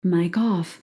Mic off.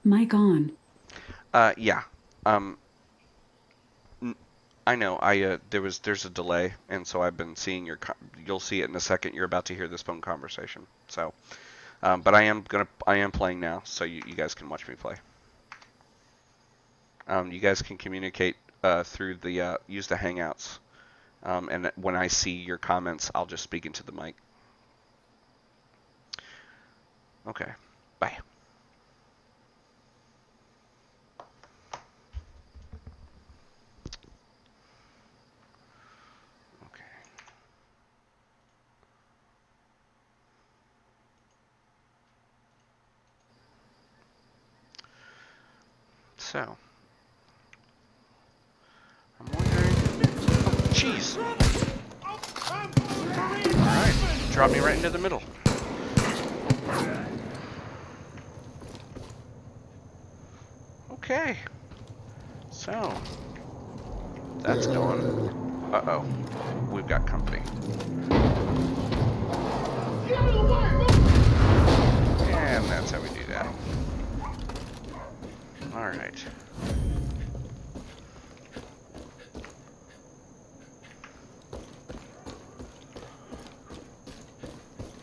Mic on. Yeah. Um, I know. There's a delay, and so I've been seeing you'll see it in a second. You're about to hear this phone conversation. So, but I am playing now, so you guys can watch me play. You guys can communicate through use the Hangouts, and when I see your comments, I'll just speak into the mic. Okay. Bye. Okay. So, I'm wondering. Oh, jeez. Alright, drop me right into the middle. Okay. So, that's going. Uh-oh. We've got company. And that's how we do that. Alright.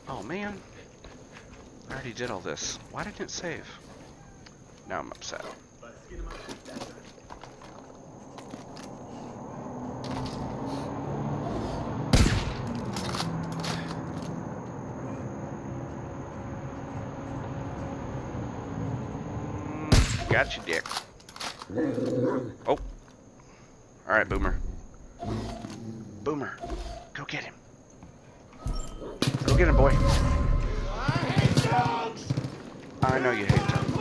Oh man. I already did all this. Why didn't it save? Now I'm upset. Got you, dick. Oh. Alright, Boomer. Boomer. Go get him. Go get him, boy. I know you hate dogs.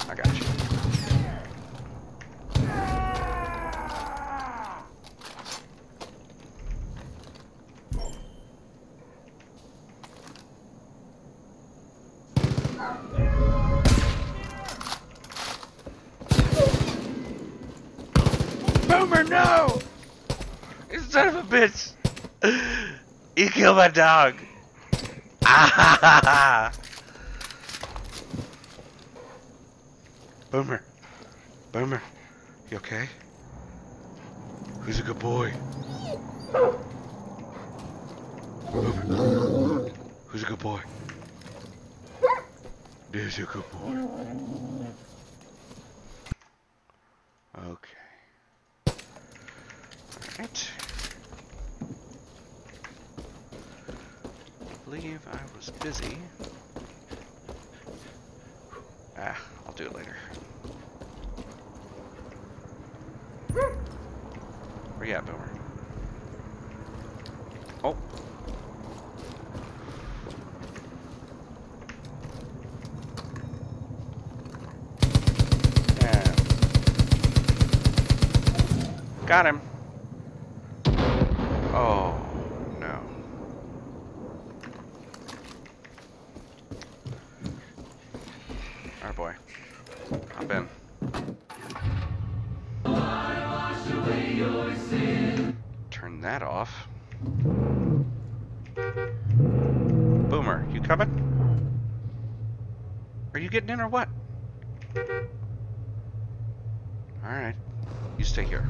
I got you. Boomer, no! You son of a bitch! You killed my dog! Ah! Boomer. Boomer. You okay? Who's a good boy? Boomer. Who's a good boy? There's a good boy. Okay. Alright. I believe I was busy. I'll do it later. Where you at, Boomer? Oh. Yeah. Got him. Oh, no. Alright, boy. Hop in. Turn that off. Boomer, you coming? Are you getting in or what? Alright. You stay here.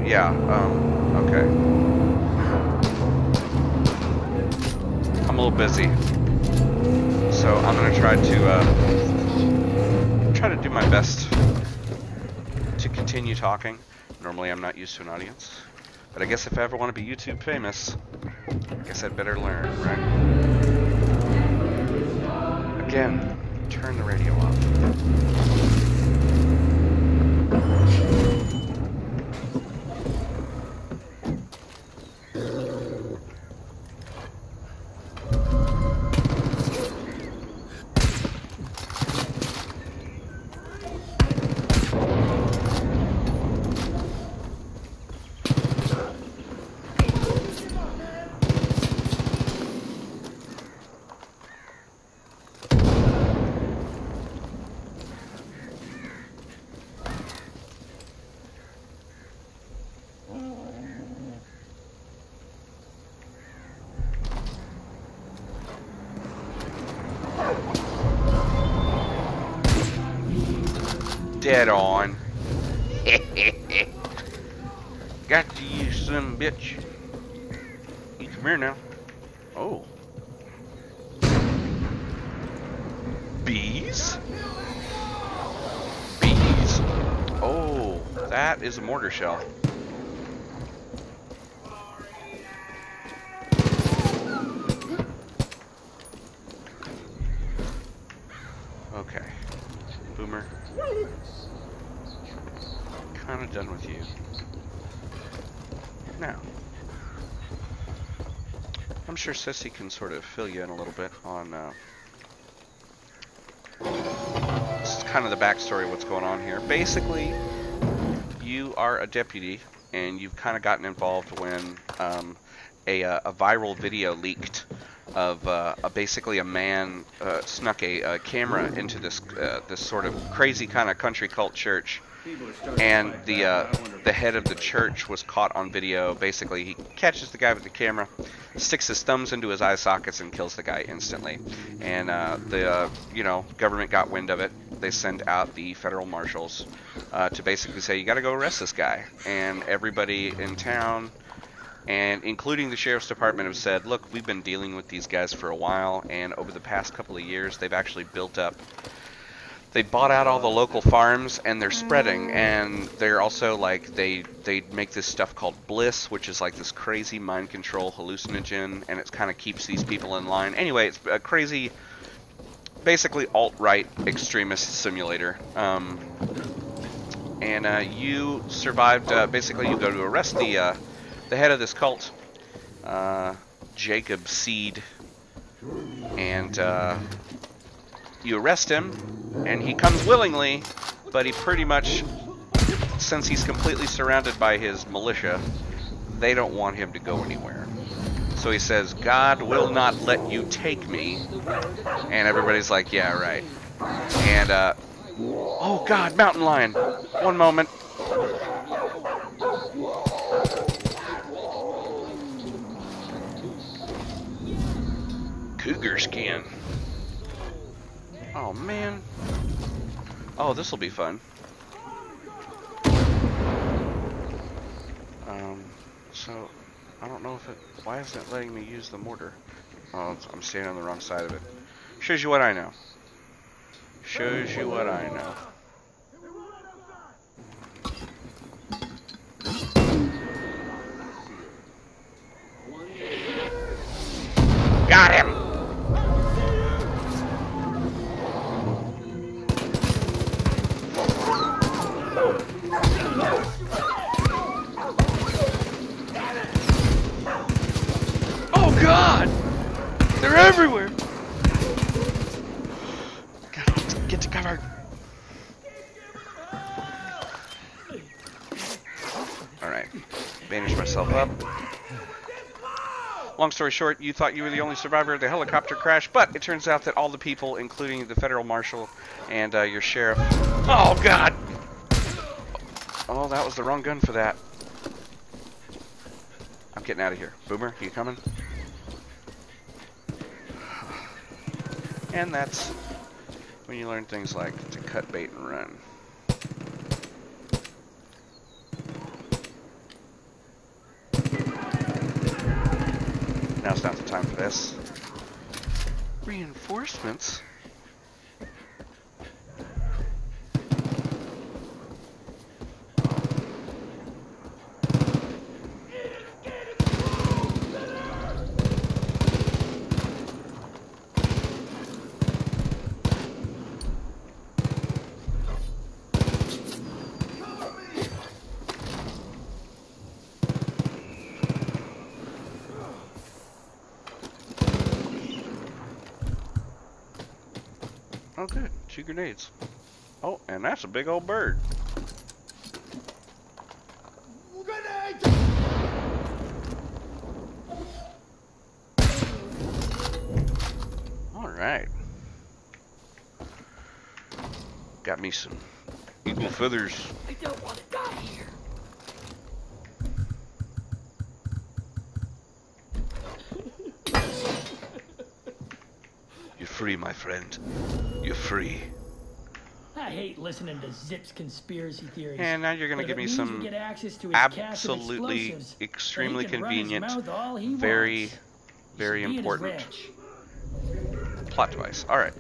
Yeah, okay. I'm a little busy, so I'm gonna try to do my best to continue talking. Normally I'm not used to an audience, but I guess if I ever want to be YouTube famous, I guess I'd better learn, right? Again, turn the radio off. Dead on. Got to you, some bitch. You come here now. Oh. Bees? Bees. Oh, that is a mortar shell. Okay. Boomer. Kind of done with you. Now, I'm sure Sissy can sort of fill you in a little bit on this is kind of the backstory of what's going on here. Basically, you are a deputy, and you've kind of gotten involved when a viral video leaked of basically a man snuck a camera into this this sort of crazy kind of country cult church, and the head of the church was caught on video. Basically, he catches the guy with the camera, sticks his thumbs into his eye sockets, and kills the guy instantly. And the government got wind of it. They send out the federal marshals to basically say, you got to go arrest this guy. And everybody in town, and including the sheriff's department, have said, look, we've been dealing with these guys for a while, and over the past couple of years, they've actually built up. They bought out all the local farms, and they're spreading, and they're also like, they make this stuff called Bliss, which is like this crazy mind control hallucinogen, and it kind of keeps these people in line. Anyway, it's a crazy, basically alt-right extremist simulator. And you survived, basically you go to arrest the head of this cult, Jacob Seed, and you arrest him, and he comes willingly, but he pretty much, since he's completely surrounded by his militia, they don't want him to go anywhere. So he says, God will not let you take me. And everybody's like, yeah, right. And, oh God, mountain lion. One moment. Cougar skin. Oh, man. Oh, this will be fun. So, I don't know if it... Why isn't it letting me use the mortar? Oh, I'm standing on the wrong side of it. Shows you what I know. Shows you what I know. Got him! Oh God! They're everywhere! Gotta get to cover. Alright. Bandage myself up. Long story short, you thought you were the only survivor of the helicopter crash, but it turns out that all the people, including the federal marshal and your sheriff... Oh, God! Oh, that was the wrong gun for that. I'm getting out of here. Boomer, you coming? And that's when you learn things like to cut bait and run. Now's not the time for this. Reinforcements? Oh good, 2 grenades. Oh, and that's a big old bird. Alright. Got me some eagle feathers. I don't want to die here. You're free, my friend. You're free. I hate listening to Zip's conspiracy theories. And now you're going to give me some absolutely extremely convenient, very, very important plot device. All right.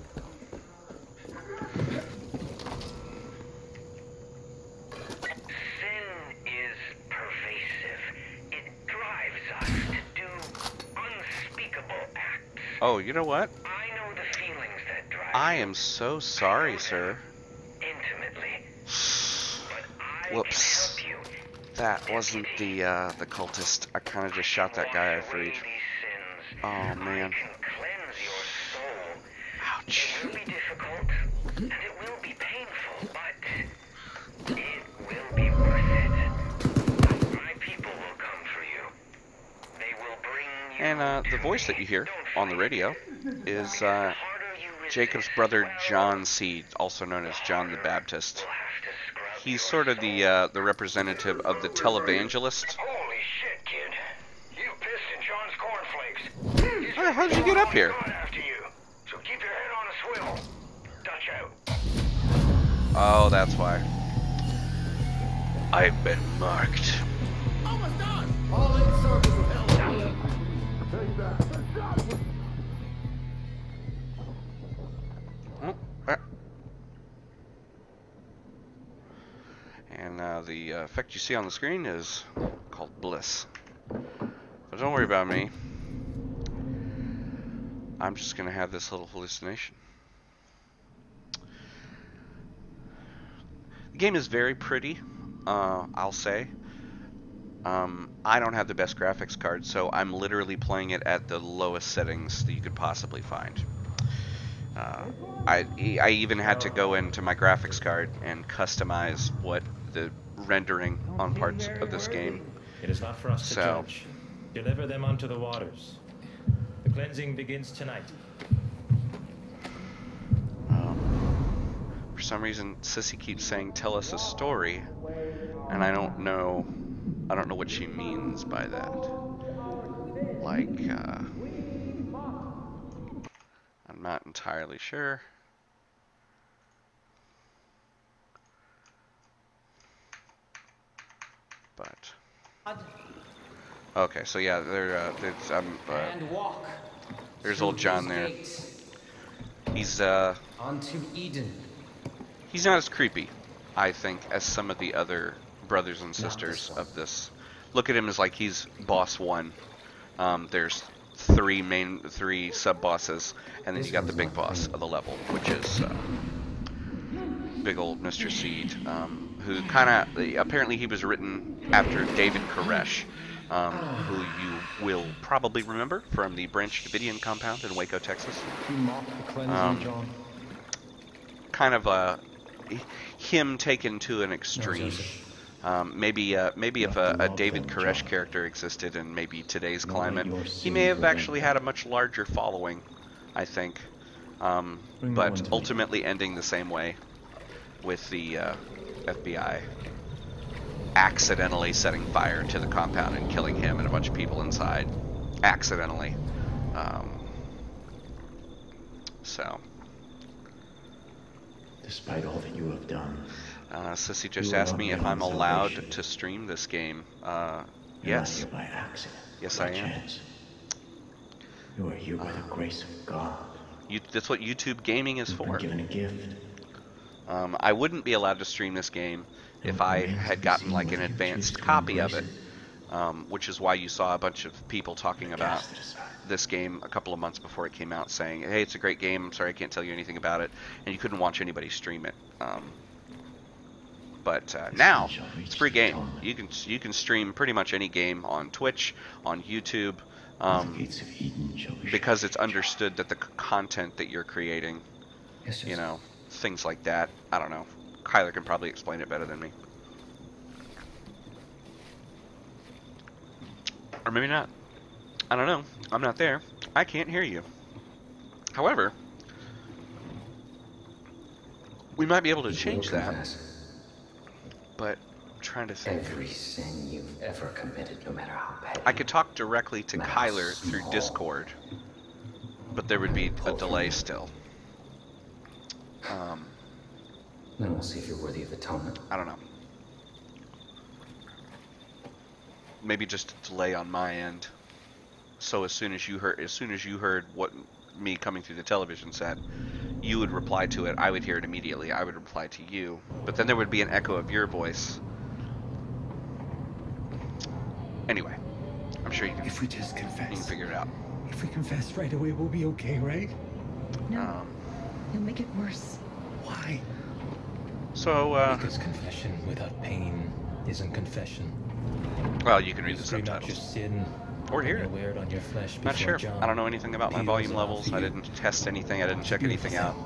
Sin is pervasive. It drives us to do unspeakable acts. Oh, you know what? I know the feelings that drive I am so sorry, sir. intimately. But I Whoops. can help you. That wasn't the cultist. I kind of just shot that guy I freed. Oh, man. I can cleanse your soul. Ouch. It will be difficult, and it will be painful, but it will be worth it. My people will come for you. They will bring you And the to voice that me. you hear Don't on the fight. radio is The harder you Jacob's resist, brother well, John Seed, also known as John the Baptist. we'll have to scrub He's your sort of the representative of the televangelist. Holy shit, kid. You pissed in John's cornflakes. How the hell did you get up here? Going after you. So keep your head on a swivel. Dutch out. Oh, that's why. I've been marked. Almost done. All 8 circles of hell. Take that. Oh, ah. And the effect you see on the screen is called bliss. But don't worry about me. I'm just going to have this little hallucination. The game is very pretty, I'll say. I don't have the best graphics card, so I'm literally playing it at the lowest settings that you could possibly find. I even had to go into my graphics card and customize what the rendering on parts of this game. It is not for us to So- judge. Deliver them onto the waters. The cleansing begins tonight. For some reason, Sissy keeps saying, "Tell us a story," and I don't know what she means by that. Like, I'm not entirely sure. But okay, so yeah, there's old John there. He's Onto Eden. he's not as creepy, I think, as some of the other brothers and sisters of this. Look at him as like he's boss one. There's three sub bosses, and then you got the big boss of the level, which is big old Mr. Seed, who kind of apparently he was written after David Koresh, who you will probably remember from the Branch Davidian compound in Waco, Texas. You mock the cleansing, John. Kind of him taken to an extreme. Maybe if a David Koresh character existed in maybe today's climate, he may have actually had a much larger following, I think. But ultimately ending the same way, with the FBI accidentally setting fire to the compound and killing him and a bunch of people inside. Accidentally. So. Despite all that you have done. Sissy just asked me if I'm allowed to stream this game. Yes. You're not here by accident. Yes, by I am. chance. You are here by the grace of God. That's what YouTube gaming is You've for. been given a gift. I wouldn't be allowed to stream this game if I had gotten like an advanced copy of it, which is why you saw a bunch of people talking about this game a couple of months before it came out, saying, "Hey, it's a great game. I'm sorry I can't tell you anything about it," and you couldn't watch anybody stream it. But now it's a free game. You can stream pretty much any game on Twitch, on YouTube, because it's understood that the content that you're creating, you know, things like that. I don't know. Kyler can probably explain it better than me. Or maybe not. I don't know. I'm not there. I can't hear you. However, we might be able to change that. But I'm trying to think. Every sin you've ever committed, no matter how bad. I could talk directly to Kyler through Discord, but there would be a delay still. Then we'll see if you're worthy of atonement. I don't know. Maybe just a delay on my end. So as soon as you heard what me coming through the television said, you would reply to it. I would hear it immediately. I would reply to you. But then there would be an echo of your voice. Anyway, I'm sure you can. If we just confess. You can figure it out. If we confess right away, we'll be okay, right? No. You'll make it worse. Why? So, Because confession without pain isn't confession. well, you can read the Scream out subtitles. your sin. Or hear it. Wear it on your flesh Not before sure. John I don't know anything about my peels volume off levels. I you. didn't test anything. I didn't check anything out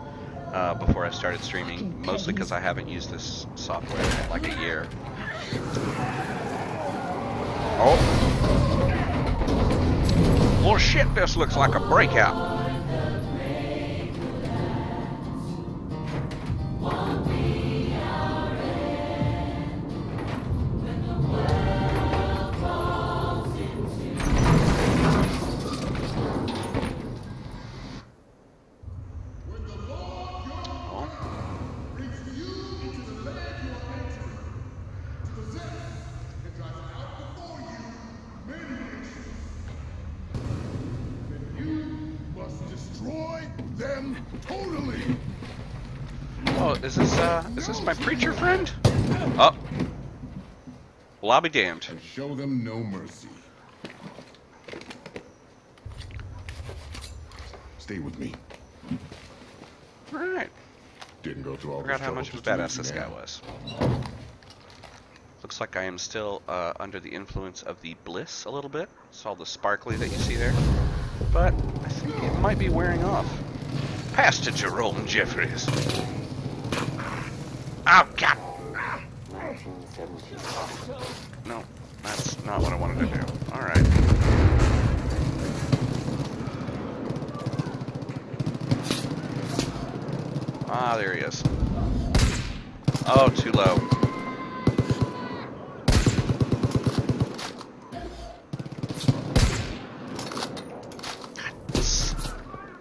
before I started streaming. Mostly because I haven't used this software in like a year. Oh. Well, shit, this looks like a breakout. Oh, is this my preacher friend? Oh. Well, I'll be damned. And show them no mercy. Stay with me. Alright. Didn't go through all Forgot this how trouble much of a just to badass meet this you guy now. was. Looks like I am still under the influence of the bliss a little bit. It's all the sparkly that you see there. But I think it might be wearing off. Pastor Jerome Jeffries. Oh, God! No, that's not what I wanted to do. Alright. Ah, there he is. Oh, too low.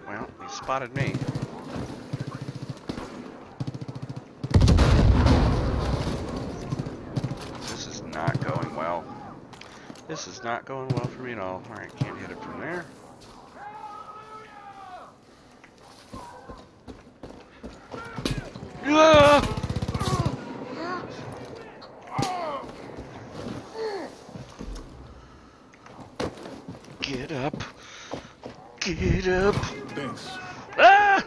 Well, he spotted me. This is not going well. This is not going well for me at all. Alright, can't hit it from there. Ah! Get up. Get up. Thanks. Ah!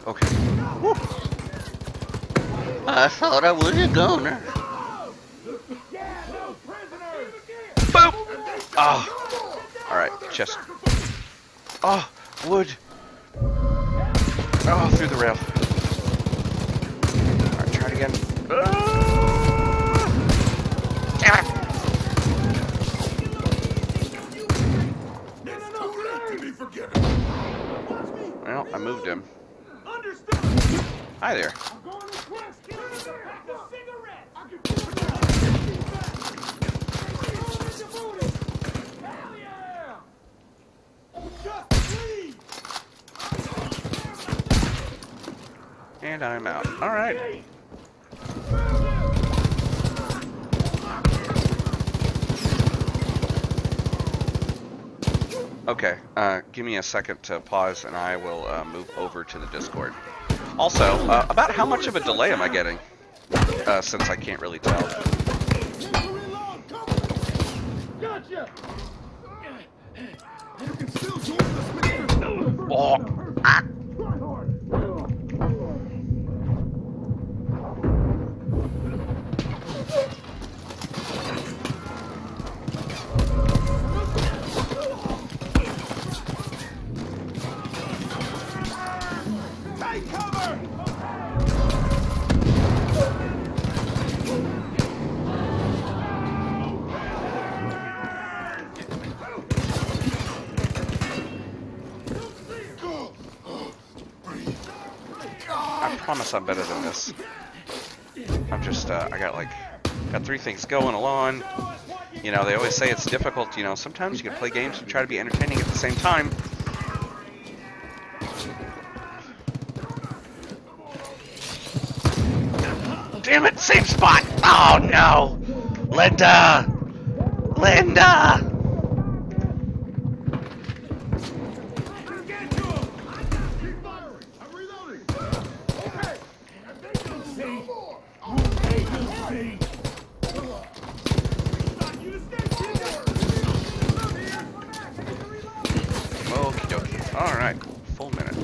Okay. Woo. I thought I was a goner. Boop! Oh. Alright, chest. Oh, wood. Oh, through the rail. Alright, try it again. Ah! Damn it! Well, I moved him. Hi there. And I'm out. Alright. Okay, give me a second to pause and I will move over to the Discord. Also, about how much of a delay am I getting? Since I can't really tell. Oh. Ah. I promise I'm better than this. I'm just, I got three things going along. You know, they always say it's difficult, you know, sometimes you can play games and try to be entertaining at the same time. Damn it, same spot. Oh no. Linda. Linda. Keep firing. I'm reloading. Okay. Okie dokie. Alright. Full minute.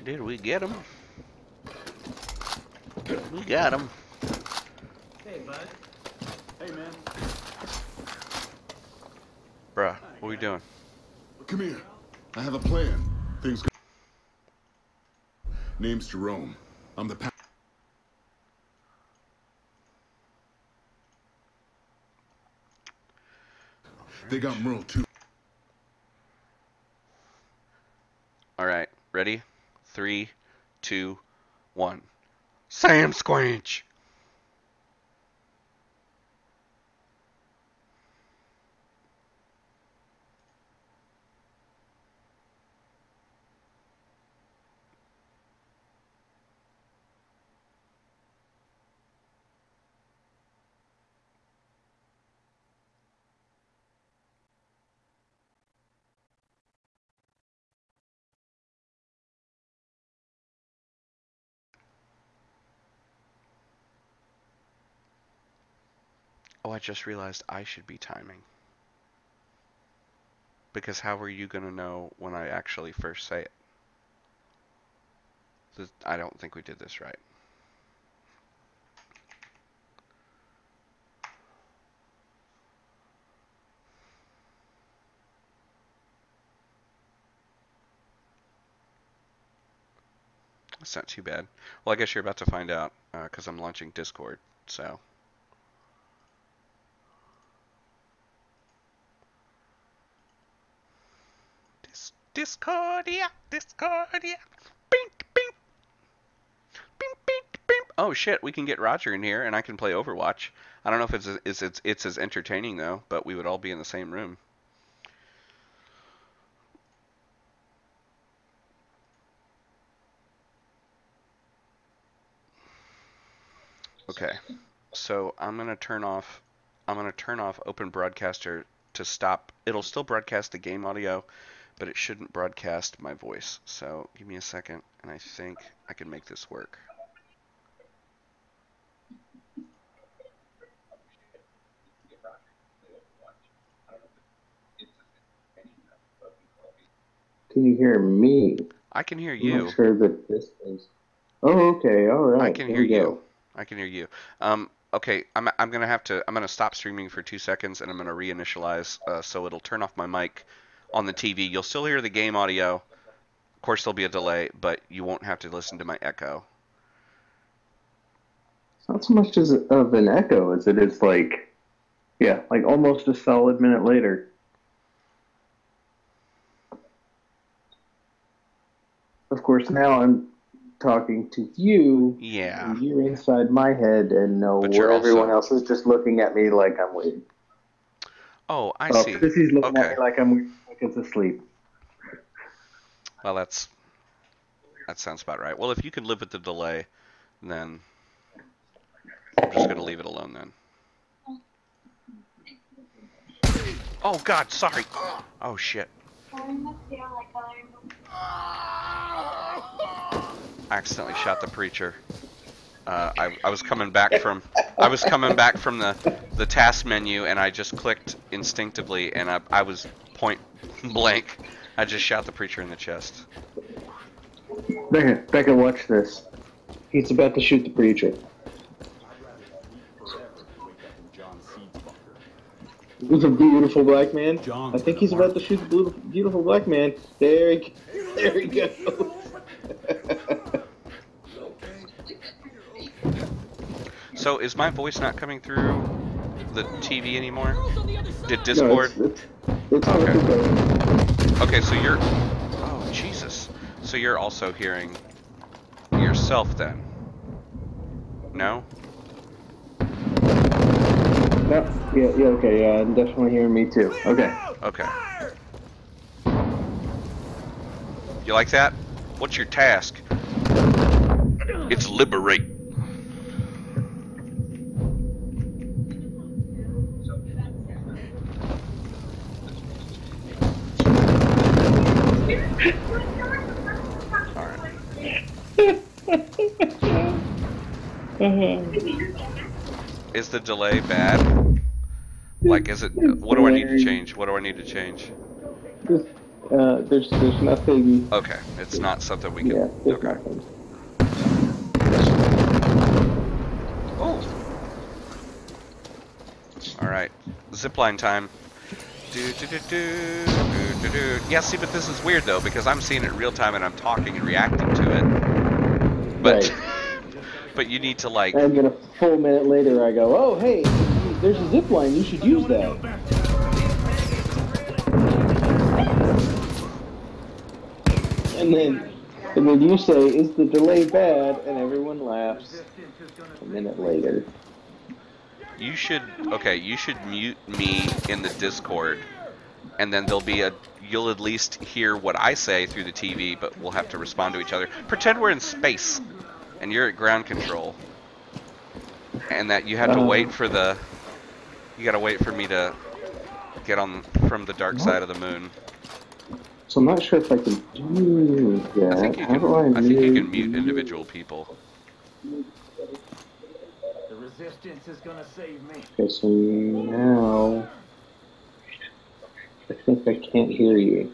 Did we get him? We got him. Hey, bud. Hey, man. Bruh, what are we doing? Come here. I have a plan. Things go. Name's Jerome. I'm the They got Merle too. Alright, ready? 3, 2, 1. Sam Squinch! Oh, I just realized I should be timing. Because how are you going to know when I actually first say it? I don't think we did this right. That's not too bad. Well, I guess you're about to find out, because I'm launching Discord, so... Discordia! Discordia! Bink, bink! Bink, bink, bink! Oh shit, we can get Roger in here, and I can play Overwatch. I don't know if it's as entertaining, though, but we would all be in the same room. Okay, so I'm gonna turn off Open Broadcaster to stop. It'll still broadcast the game audio, but it shouldn't broadcast my voice. So give me a second, and I think I can make this work. Can you hear me? I can hear I'm you. not sure that this is. Oh, okay, all right. I can hear you. I can hear you. Okay, I'm gonna stop streaming for 2 seconds, and I'm gonna reinitialize, so it'll turn off my mic on the TV. You'll still hear the game audio. Of course, there'll be a delay, but you won't have to listen to my echo. It's not so much as of an echo as it is like, yeah, like almost a solid minute later. Of course, now I'm talking to you. Yeah. And you're inside my head, and where everyone else is just looking at me like I'm waiting. Oh, I see. Sissy's looking at me like I'm asleep. Well, that sounds about right. Well, if you can live with the delay, then I'm just gonna leave it alone then. Oh God, sorry. Oh shit. I accidentally shot the preacher. I was coming back from the task menu, and I just clicked instinctively, and I was point blank. I just shot the preacher in the chest. Becca, watch this. He's about to shoot the preacher. He's a beautiful black man. I think he's about to shoot the beautiful black man. There he goes. So is my voice not coming through the TV anymore? Did Discord? No, it's okay. Okay, so you're... Oh, Jesus. So you're also hearing yourself then? No? No, yeah, okay, yeah, I'm definitely hearing me too. Okay. Okay. You like that? What's your task? It's liberate. Is the delay bad? Like, is it? What do I need to change? What do I need to change? There's nothing. Okay, it's not something we can. Yeah, there's okay. nothing. Oh. All right, zipline time. Yeah, see, but this is weird though because I'm seeing it in real time and I'm talking and reacting to it. But. Right. But you need to like. And then a full minute later, I go, "Oh, hey, there's a zip line. You should use that." And then you say, "Is the delay bad?" And everyone laughs. A minute later. You should. Okay, you should mute me in the Discord, and then there'll be a. You'll at least hear what I say through the TV, but we'll have to respond to each other. Pretend we're in space. And you're at ground control, and that you have to wait for the. You gotta wait for me to get on from the dark side of the moon. So I'm not sure if I can do that. I think you can. I think you can mute individual people. The resistance is gonna save me. Okay, so now I think I can't hear you.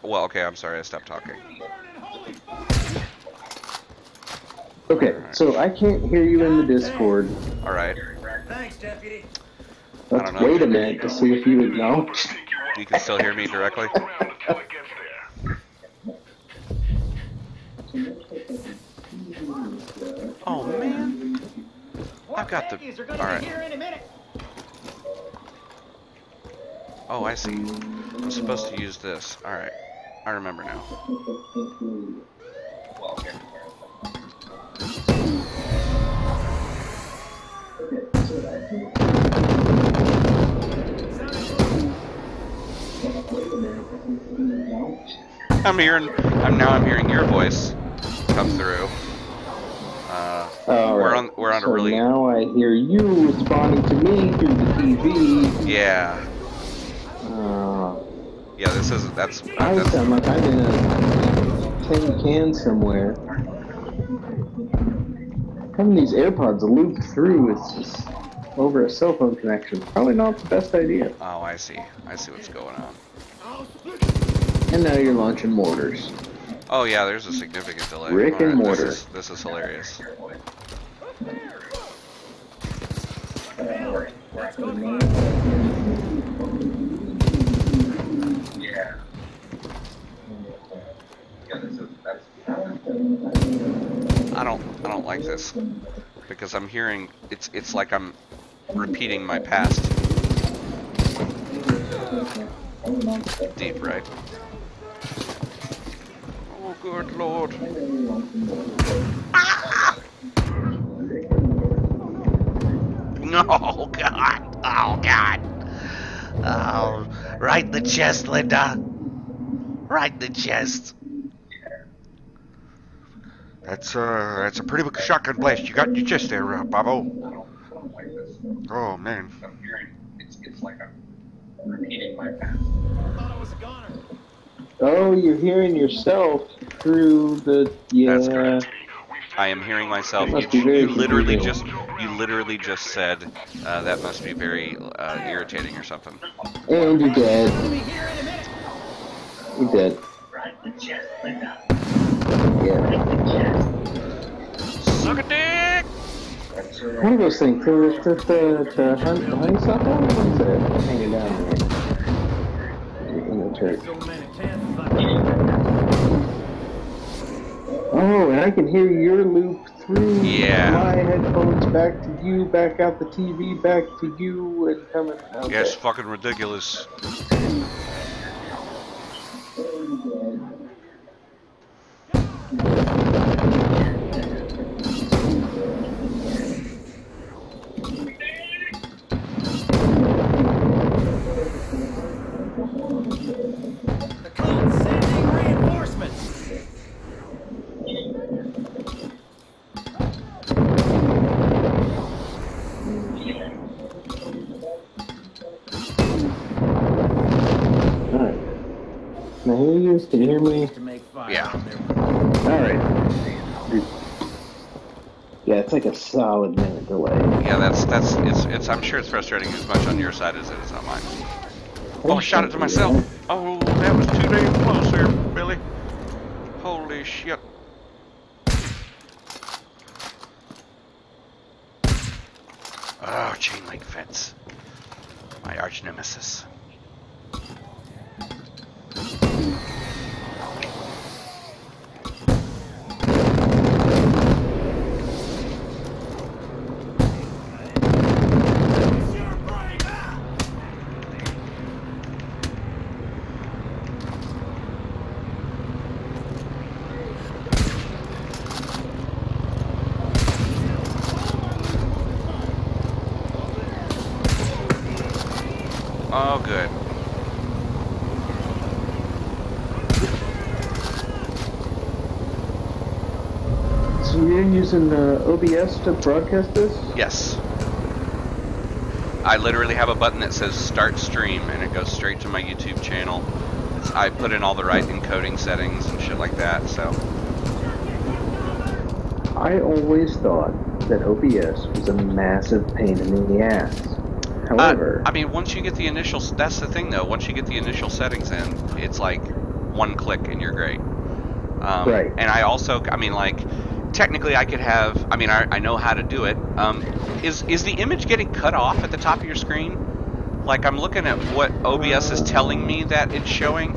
Well, okay, I'm sorry, I stopped talking. Okay, so I can't hear you in the Discord. All right. Thanks, deputy. Let's wait a minute to see if you acknowledge. You can still hear me directly? Oh, man. I've got the... All right. Oh, I see. I'm supposed to use this. All right. I remember now. I'm hearing your voice come through. We're on a really. Now I hear you responding to me through the TV. Yeah. Yeah, that's. I sound like I'm in a tin can somewhere. Having these AirPods looped through is just over a cell phone connection. Probably not the best idea. Oh, I see. I see what's going on. And now you're launching mortars. Oh yeah, there's a significant delay. Rick and Mortar. This is hilarious. I don't like this because I'm hearing it's like I'm repeating my past. Deep, right? Oh, good lord. Ah! No, God. Oh, God. Oh, right in the chest, Linda. Right in the chest. That's a pretty big shotgun blast. You got in your chest there, Bobo. Oh, man. I'm hearing it's like I'm repeating my past. Oh, you're hearing yourself through the That's correct. I am hearing myself. You literally just said that must be very irritating or something. And you're dead. You're dead. Yeah. Suck a dick. One of those things. To honeysuckle. What is that hanging down there? In the church. Oh, and I can hear your loop through my headphones back to you, back out the TV, back to you, and coming. Okay. Yeah, it's fucking ridiculous. Can I hear you? Can you hear me? To make fire Yeah. on their Alright. Yeah, it's like a solid minute delay. Yeah, it's I'm sure it's frustrating as much on your side as it is on mine. Oh, I shot it to myself. Oh, that was too damn close there, Billy. Holy shit. Oh, chain link fence. My arch nemesis. Oh, good. So you're using OBS to broadcast this? Yes. I literally have a button that says start stream and it goes straight to my YouTube channel. I put in all the right encoding settings and shit like that, so. I always thought that OBS was a massive pain in the ass. However, I mean, once you get the initial, that's the thing though, once you get the initial settings in, it's like one click and you're great. right. And I also, I mean, like, technically I could have, I mean, I know how to do it. Is the image getting cut off at the top of your screen? Like, I'm looking at what OBS is telling me that it's showing.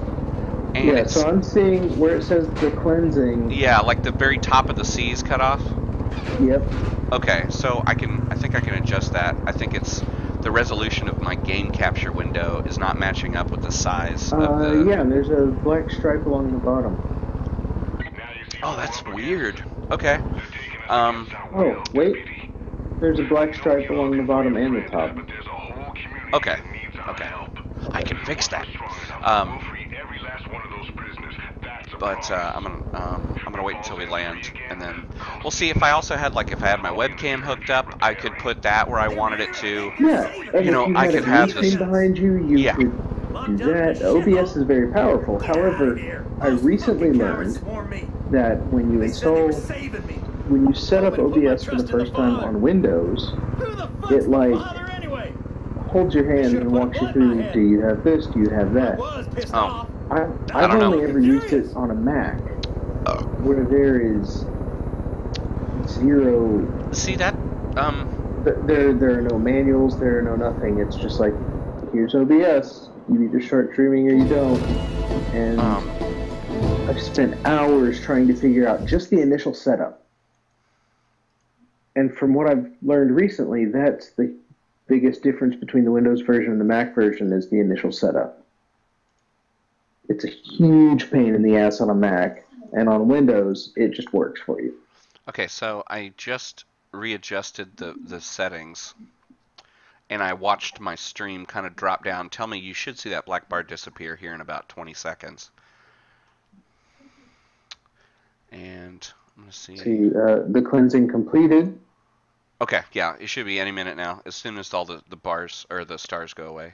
And yeah, so I'm seeing where it says the cleansing. Yeah, like the very top of the C is cut off. Yep. Okay, so I think I can adjust that. I think it's the resolution of my game capture window is not matching up with the size of the... Yeah, and there's a black stripe along the bottom. Oh, that's weird. Okay. Oh, wait. There's a black stripe along the bottom and the top. Okay. Okay. I can fix that. But I'm gonna wait until we land, and then we'll see if I also had, like, if I had my webcam hooked up, I could put that where I wanted it to. Yeah, and you know, if you I had could a have green this. screen behind you, you could do that. OBS is very powerful. However, I recently learned that when you install, when you set up OBS for the first time on Windows, it like holds your hand and walks you through. Do you have this? Do you have that? Oh. I've only ever used it on a Mac, where there is zero. See that? There are no manuals. There are no nothing. It's just like, here's OBS. You either start streaming or you don't. And I've spent hours trying to figure out just the initial setup. And from what I've learned recently, that's the biggest difference between the Windows version and the Mac version is the initial setup. It's a huge pain in the ass on a Mac, and on Windows, it just works for you. Okay, so I just readjusted the settings, and I watched my stream kind of drop down. Tell me, you should see that black bar disappear here in about 20 seconds. And I'm going to see... the cleansing completed. Okay, yeah, it should be any minute now, as soon as all the bars, or the stars go away.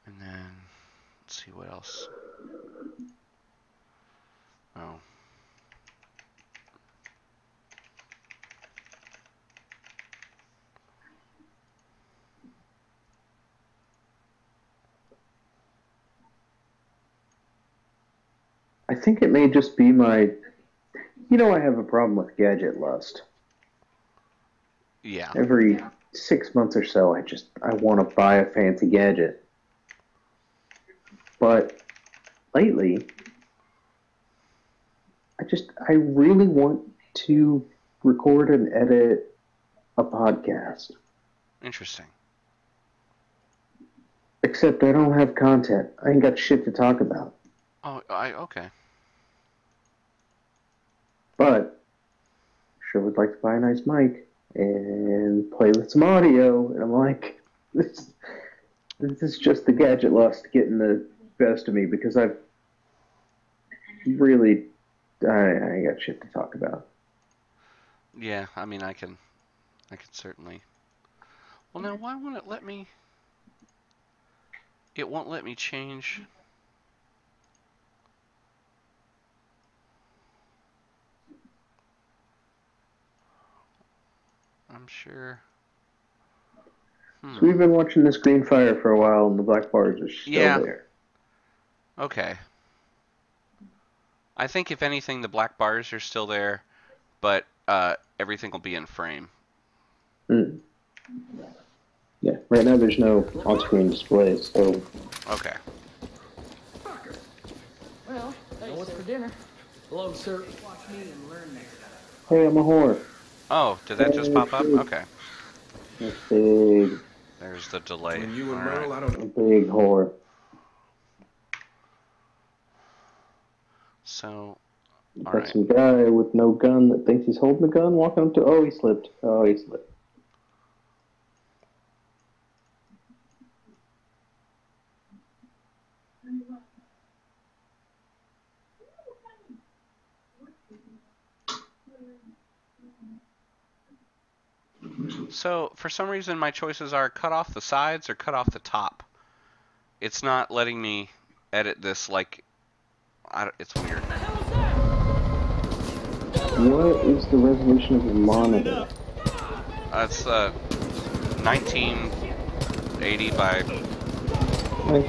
And then, let's see what else. Oh. I think it may just be my... You know, I have a problem with gadget lust. Yeah. Every 6 months or so, I want to buy a fancy gadget. But lately, I really want to record and edit a podcast. Interesting. Except I don't have content. I ain't got shit to talk about. Oh, okay. But sure would like to buy a nice mic and play with some audio. And I'm like, this is just the gadget lust getting the best of me, because I've really I got shit to talk about. Yeah, I mean, I can certainly. Well, now why won't it let me? It won't let me change. I'm sure. So we've been watching this green fire for a while, and the black bars are still there. Okay. I think if anything, the black bars are still there, but everything will be in frame. Yeah, right now there's no on-screen display, so... Okay. Well, what's for dinner? Hello, sir. Watch me and learn next time. Hey, I'm a whore. Oh, did that just pop up? Okay. That's big. There's the delay. When you and All Merle, right. I don't... A big whore. So, Got alright. some guy with no gun that thinks he's holding a gun walking up to... Oh, he slipped. Oh, he slipped. So, for some reason, my choices are cut off the sides or cut off the top. It's not letting me edit this like... it's weird. What is the resolution of the monitor? It's 1980 by...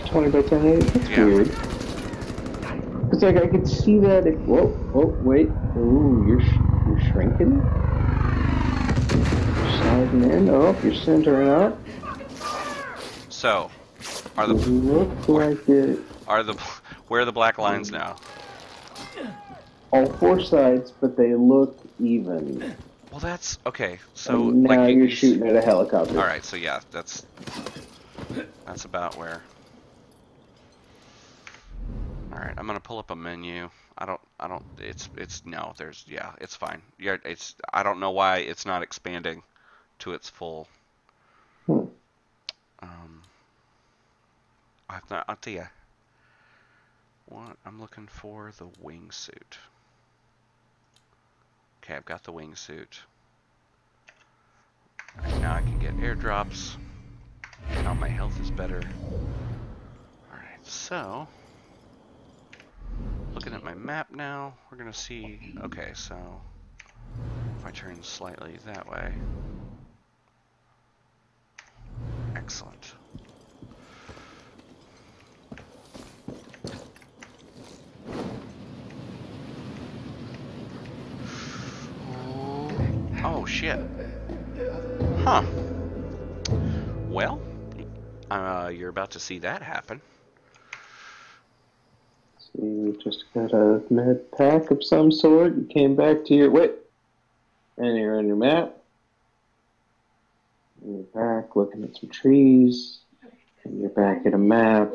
20 by 1080? That's weird. It's like I could see that if... Whoa, wait. Ooh, you're shrinking? Sliding in. Oh, you're centering up. So, are the... Look like it... Where are the black lines now? All four sides, but they look even. Well, that's... Okay, so... And now like, you're shooting at a helicopter. Alright, so yeah, that's about where... Alright, I'm gonna pull up a menu. It's fine. Yeah, I don't know why it's not expanding to its full. I'll tell you. What I'm looking for, the wingsuit. Okay, I've got the wingsuit. Right, now I can get airdrops. Now my health is better. Alright, so looking at my map now, we're gonna see. Okay, so if I turn slightly that way. Excellent. Oh shit. Huh. Well, you're about to see that happen. So you just got a med pack of some sort. You came back to your... Wait. And you're on your map. And you're back looking at some trees. And you're back at a map.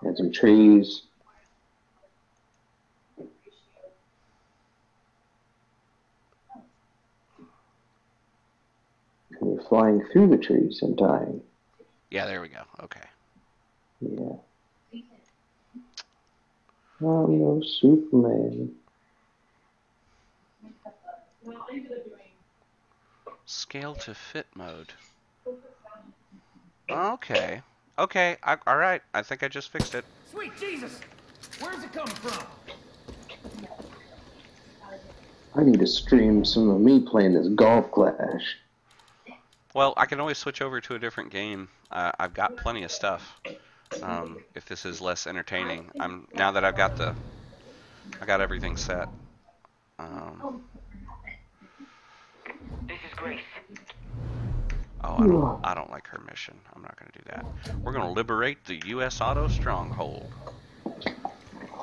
And some trees. And you're flying through the trees and dying. Yeah, there we go. Okay. Yeah. I'm no Superman. Scale to fit mode. Okay. Okay. Alright. I think I just fixed it. Sweet Jesus! Where's it come from? I need to stream some of me playing this Golf Clash. Well, I can always switch over to a different game. I've got plenty of stuff. If this is less entertaining, now that I got everything set. This is Grace. Oh, I don't like her mission. I'm not going to do that. We're going to liberate the U.S. Auto Stronghold.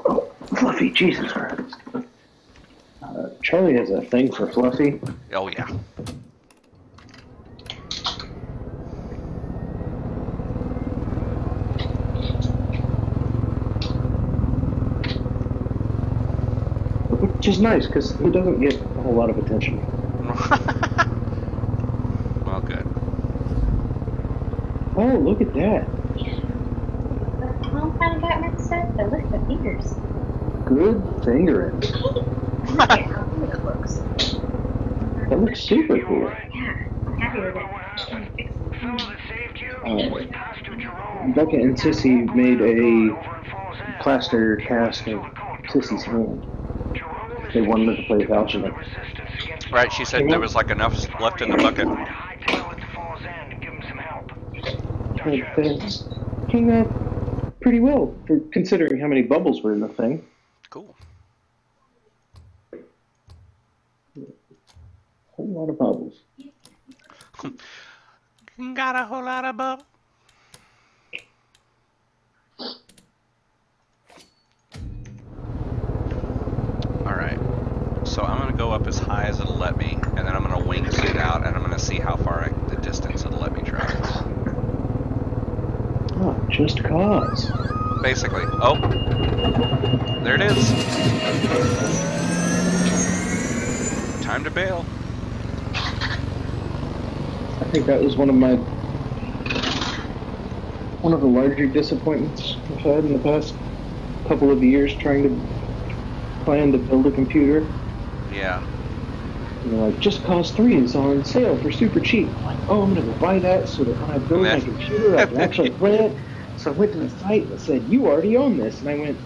Oh, Fluffy, Jesus Christ. Charlie has a thing for Fluffy. Oh, yeah. Which is nice, because he doesn't get a whole lot of attention. Well, good. Oh, look at that. The Tom kind of got mixed up, but look at the fingers. Good fingering. Look at how cool it looks. That looks super cool. Yeah, I'm happy with it. Fellow that saved you? Pastor Jerome. Becca and Sissy made a plaster cast of Sissy's hand. They wanted to play alchemy. Right, she said there was like enough left in the bucket. It came out pretty well, for considering how many bubbles were in the thing. Cool. Whole lot of bubbles. Got a whole lot of bubbles. Alright, so I'm going to go up as high as it'll let me, and then I'm going to wingsuit out, and I'm going to see how far the distance it'll let me travel. Oh, just cause. Basically. Oh, there it is. Time to bail. I think that was one of the larger disappointments I've had in the past couple of years trying to plan to build a computer. Yeah. And they're like, Just Cause 3 is on sale for super cheap. I'm like, oh, I'm going to go buy that so that when I build my computer, I can actually play it. So I went to the site and it said, you already own this. And I went,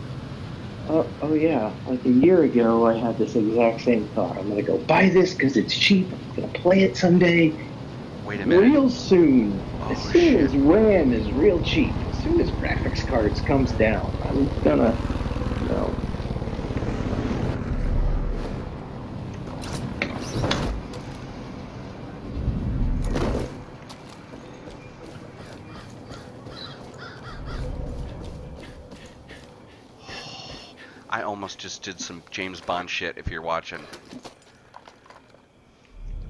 oh yeah, like a year ago I had this exact same thought. I'm going to go buy this because it's cheap. I'm going to play it someday. Wait a minute. Real soon. Oh, as soon as RAM is real cheap. As soon as graphics cards comes down. I'm going to, I almost just did some James Bond shit if you're watching.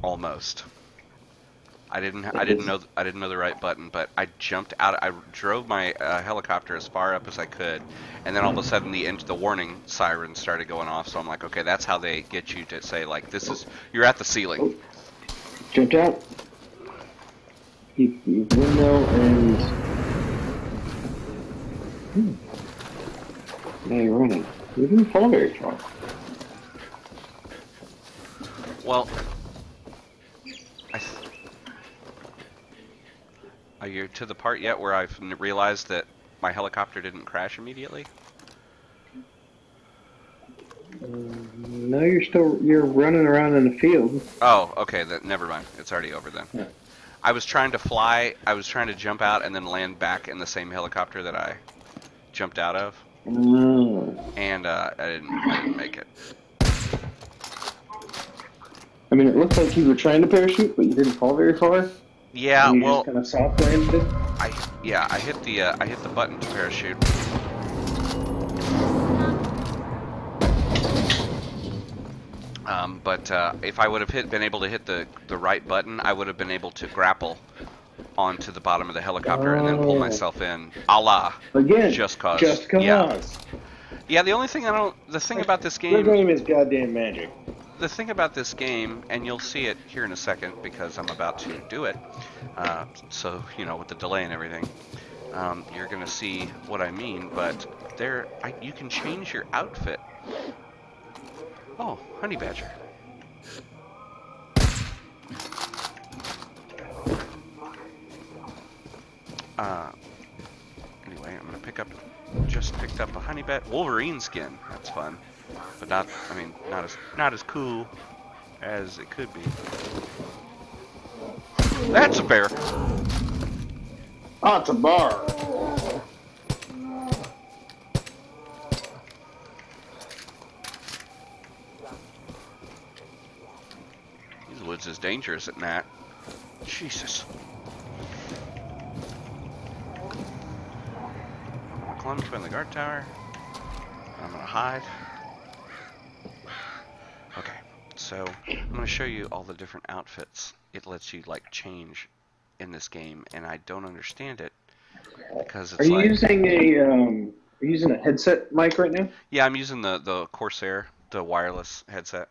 Almost. I didn't know the right button, but I jumped out. I drove my helicopter as far up as I could, and then all of a sudden the warning siren started going off. So I'm like, okay, that's how they get you to say like, you're at the ceiling. Jumped out. You window and now you're running. You didn't fall very far. Well, are you to the part yet where I've realized that my helicopter didn't crash immediately? No, you're running around in the field. Oh, okay. Never mind. It's already over then. Yeah. I was trying to fly. I was trying to jump out and then land back in the same helicopter that I jumped out of. And I didn't make it. I mean, it looked like you were trying to parachute, but you didn't fall very far. Yeah, you well, just kind of soft landed. I hit the button to parachute. But if I would have been able to hit the right button, I would have been able to grapple onto the bottom of the helicopter and then pull myself in, a la again, Just Cause. Just Cause. Yeah. The only thing the thing about this game. The game is goddamn magic. The thing about this game, and you'll see it here in a second because I'm about to do it. So with the delay and everything, you're gonna see what I mean. But you can change your outfit. Oh, honey badger. Anyway, I'm gonna just picked up a honey badger Wolverine skin. That's fun, but not as cool as it could be. That's a bear. Oh, it's a bar. These woods is dangerous at night. Jesus. Climb up in the guard tower. I'm gonna hide. Okay, so I'm gonna show you all the different outfits it lets you change in this game, and I don't understand it because it's Are you using a headset mic right now? Yeah, I'm using the Corsair, the wireless headset.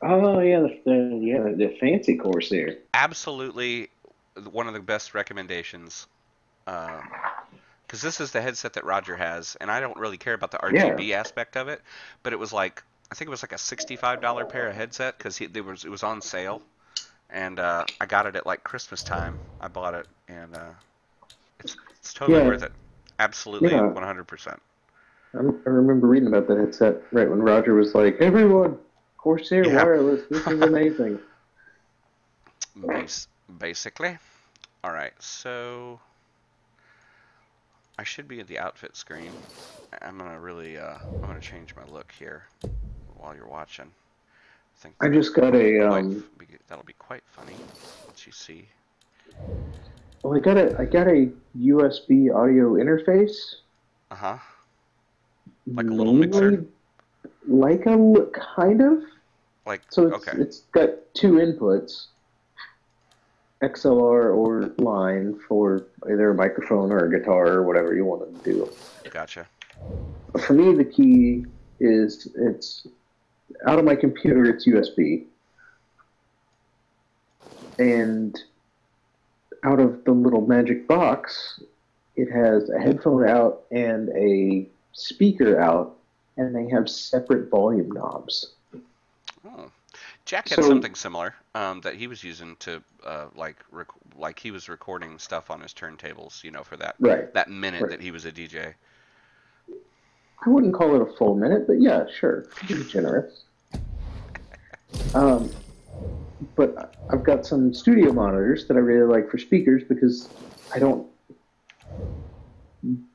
Oh yeah, the fancy Corsair. Absolutely, one of the best recommendations. Because this is the headset that Roger has, and I don't really care about the RGB aspect of it, but it was I think it was a $65 pair of headset because it was on sale, and I got it at Christmas time. I bought it, and it's totally Yeah. worth it. Absolutely, Yeah. 100%. I remember reading about that headset right when Roger was like, "Everyone, Corsair Yeah. wireless. This is amazing." Basically. All right, so I should be at the outfit screen. I'm gonna really, I'm gonna change my look here while you're watching. I just got a that'll be quite funny once you see. Well, I got a USB audio interface. Uh-huh. Like a little mixer? Like a kind of. Like, so okay. It's got two inputs, XLR or line for either a microphone or a guitar or whatever you want to do. Gotcha. For me, the key is it's out of my computer, it's USB. And out of the little magic box, it has a headphone out and a speaker out, and they have separate volume knobs. Oh. Jack had something similar that he was using to like he was recording stuff on his turntables, you know, for that that minute that he was a DJ. I wouldn't call it a full minute, but yeah, sure, be generous. But I've got some studio monitors that I really like for speakers because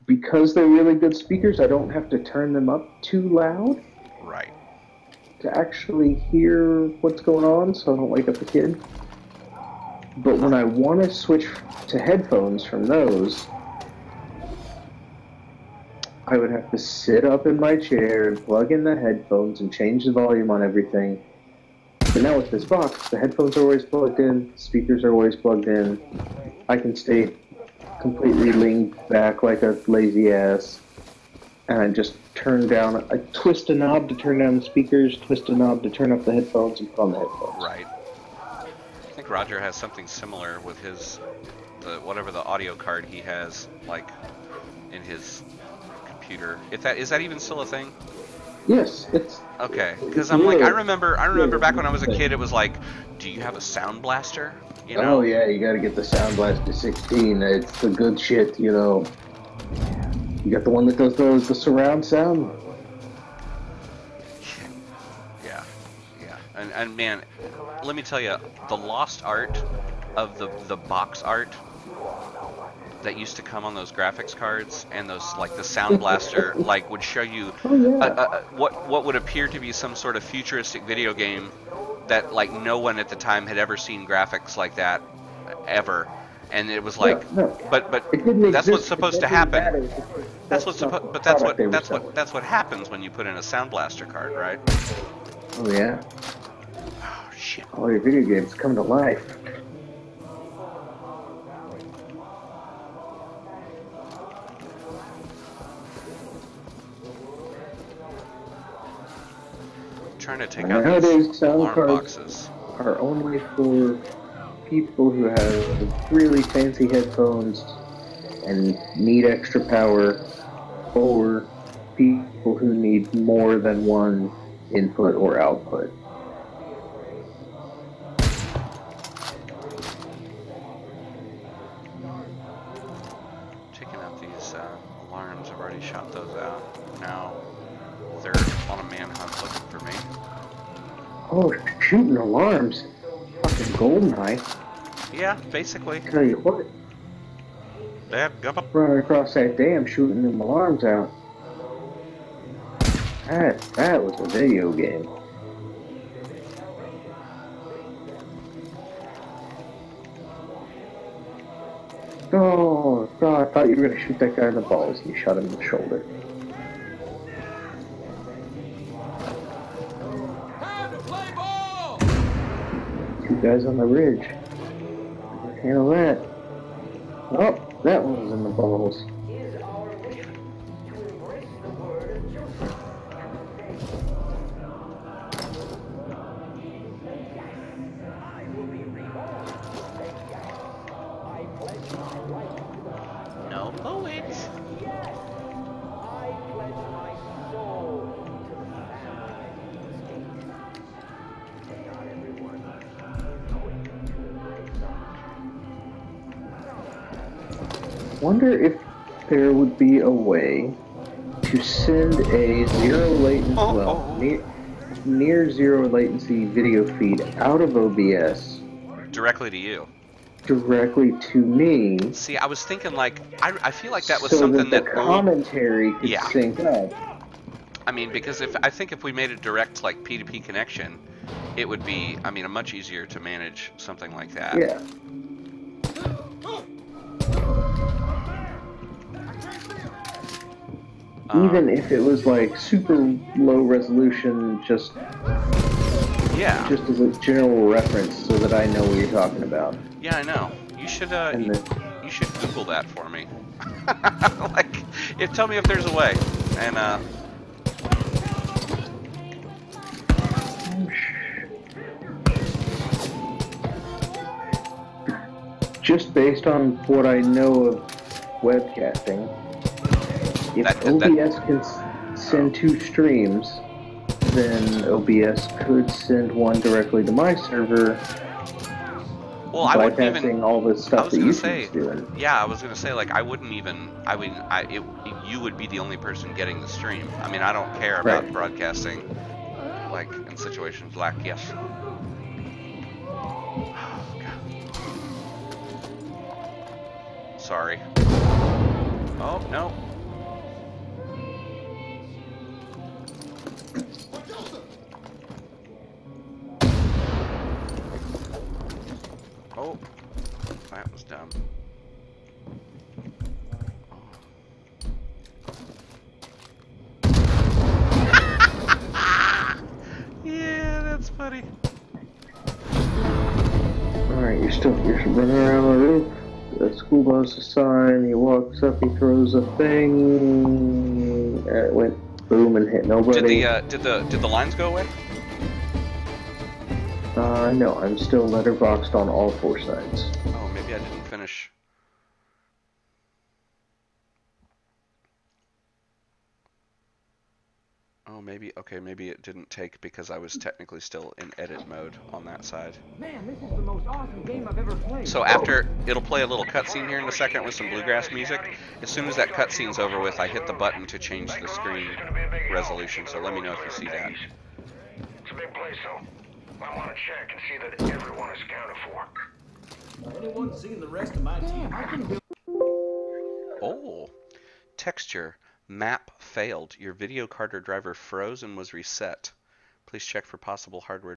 because they're really good speakers, I don't have to turn them up too loud. Right. To actually hear what's going on, so I don't wake up the kid. But when I want to switch to headphones from those, I would have to sit up in my chair and plug in the headphones and change the volume on everything. But now with this box, the headphones are always plugged in, speakers are always plugged in. I can stay completely leaned back like a lazy ass, and I just I twist a knob to turn down the speakers, twist a knob to turn up the headphones, and put on the headphones. Right. I think Roger has something similar with his, whatever the audio card he has, like, in his computer. Is that even still a thing? Yes, it's... Okay, because I'm like, I remember back when I was a kid, it was like, do you have a sound blaster? You know? Oh yeah, you gotta get the Sound Blaster 16, it's the good shit, you know. You got the one that does the surround sound? Yeah. And man, let me tell you, the lost art of the box art that used to come on those graphics cards and those, like, the Sound Blaster, like, would show you what would appear to be some sort of futuristic video game that, like, no one at the time had ever seen graphics like that ever. And it was like, but that's what's supposed to happen. That's what happens when you put in a Sound Blaster card, right? Oh yeah. Oh shit! All your video games come to life. I'm trying to take out these alarm boxes. Are only for people who have really fancy headphones and need extra power, or people who need more than one input or output. Taking out these alarms, I've already shot those out. Now they're on a manhunt looking for me. Oh, shooting alarms. Fucking GoldenEye. Yeah, basically. Tell you what. Running across that dam shooting them alarms out. That was a video game. Oh, God, I thought you were going to shoot that guy in the balls and you shot him in the shoulder. Two guys on the ridge. Handle that. Oh, that one was in the balls. No poets. Wonder if there would be a way to send a zero latency, near zero latency video feed out of OBS Directly to you. directly to me. See, I was thinking like I feel like that was so something that that the commentary could yeah. sync up. I mean, because I think if we made a direct like P2P connection, it would be, I mean, much easier to manage something like that. Yeah. Even if it was like super low resolution, just as a general reference, so that I know what you're talking about. Yeah, I know. You should you should Google that for me. Like, tell me if there's a way. And just based on what I know of webcasting, if OBS can send 2 streams, then OBS could send one directly to my server, bypassing all the stuff that YouTube's doing. Yeah, I was gonna say, like, I wouldn't even. I mean, you would be the only person getting the stream. I mean, I don't care about broadcasting, like in situations like yes. Oh, God. Sorry. Oh no. Oh, that was dumb. Yeah, that's funny. Alright, you're running around the roof. The school bus is sign. He walks up. He throws a thing. It went boom and hit nobody. Did the lines go away? No, I'm still letterboxed on all 4 sides. Oh, maybe I didn't finish. Oh, maybe it didn't take because I was technically still in edit mode on that side. Man, this is the most awesome game I've ever played. So after, it'll play a little cutscene here in a second with some bluegrass music. As soon as that cutscene's over with, I hit the button to change the screen resolution, so let me know if you see that. It's a big place, though. I want to check and see that everyone is accounted for. Anyone seen the rest of my team? I can build. Oh, texture. Map failed. Your video card or driver froze and was reset. Please check for possible hardware